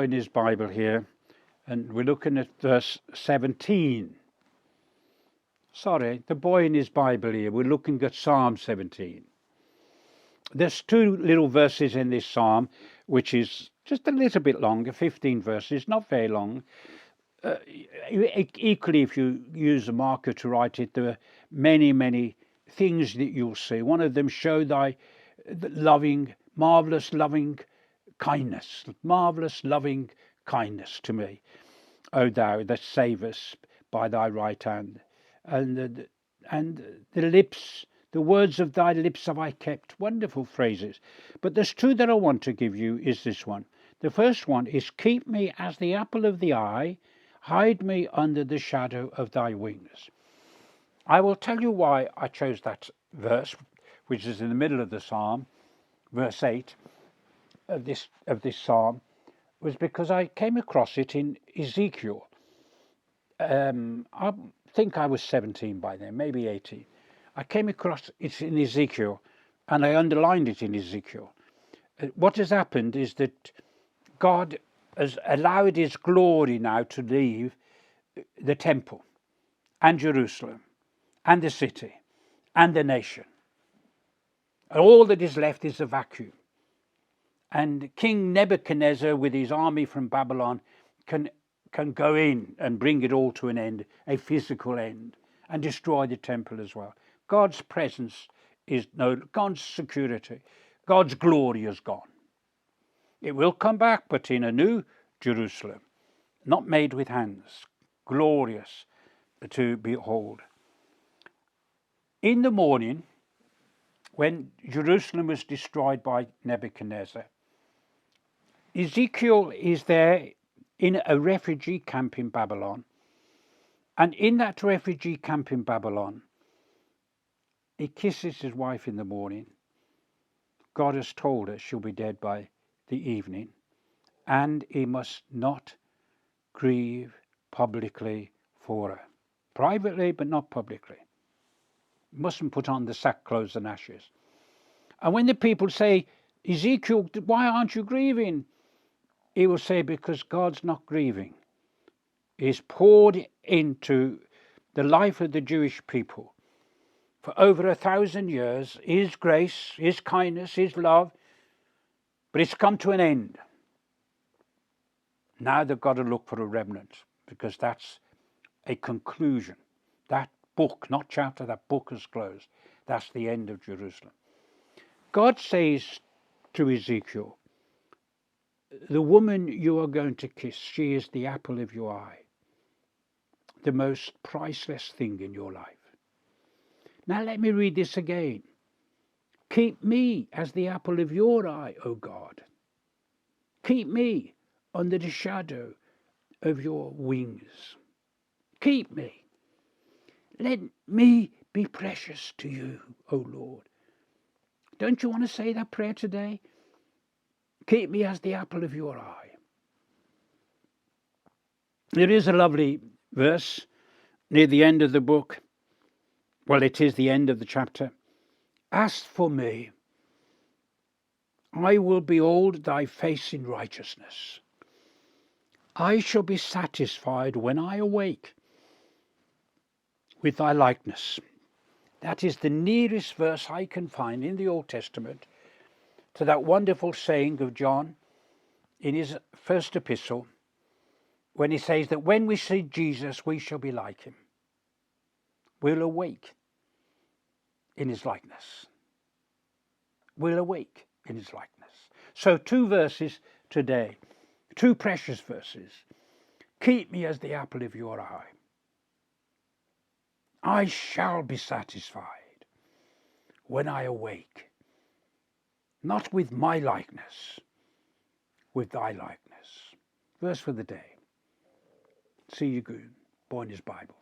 boy in his Bible here, and we're looking at verse 17. Sorry, the boy in his Bible here, we're looking at Psalm 17. There's two little verses in this psalm, which is just a little bit longer, 15 verses, not very long. Equally, if you use a marker to write it, there are many, many things that you'll see. One of them, show thy marvellous loving kindness to me, O thou that savest by thy right hand. And the words of thy lips have I kept. Wonderful phrases. But there's two that I want to give you is this one. The first one is, keep me as the apple of the eye, hide me under the shadow of thy wings. I will tell you why I chose that verse, which is in the middle of the psalm, verse 8 of this psalm, was because I came across it in Ezekiel. I think I was 17 by then, maybe 18. I came across it in Ezekiel, and I underlined it in Ezekiel. What has happened is that God has allowed his glory now to leave the temple and Jerusalem and the city and the nation. And all that is left is a vacuum. And King Nebuchadnezzar, with his army from Babylon, can go in and bring it all to an end, a physical end, and destroy the temple as well. God's presence is God's security, God's glory is gone. It will come back, but in a new Jerusalem, not made with hands, glorious to behold. In the morning, when Jerusalem was destroyed by Nebuchadnezzar, Ezekiel is there in a refugee camp in Babylon. And in that refugee camp in Babylon, he kisses his wife in the morning. God has told her she'll be dead by the evening, and he must not grieve publicly for her. Privately, but not publicly. Mustn't put on the sackcloth and ashes. And when the people say, Ezekiel, why aren't you grieving? He will say, because God's not grieving. He's poured into the life of the Jewish people for over 1,000 years, his grace, his kindness, his love, but it's come to an end. Now they've got to look for a remnant, because that's a conclusion. That book, not chapter, that book is closed. That's the end of Jerusalem. God says to Ezekiel, the woman you are going to kiss, she is the apple of your eye, the most priceless thing in your life. Now let me read this again. Keep me as the apple of your eye, O God. Keep me under the shadow of your wings. Keep me. Let me be precious to you, O Lord. Don't you want to say that prayer today? Keep me as the apple of your eye. There is a lovely verse near the end of the book. Well, it is the end of the chapter. Ask for me. I will behold thy face in righteousness. I shall be satisfied when I awake with thy likeness. That is the nearest verse I can find in the Old Testament to that wonderful saying of John in his first epistle, when he says that when we see Jesus, we shall be like him. We'll awake in his likeness. We'll awake in his likeness. So 2 verses today, 2 precious verses. Keep me as the apple of your eye. I shall be satisfied when I awake, not with my likeness, with thy likeness. Verse for the day. See you good. Boy in his Bible.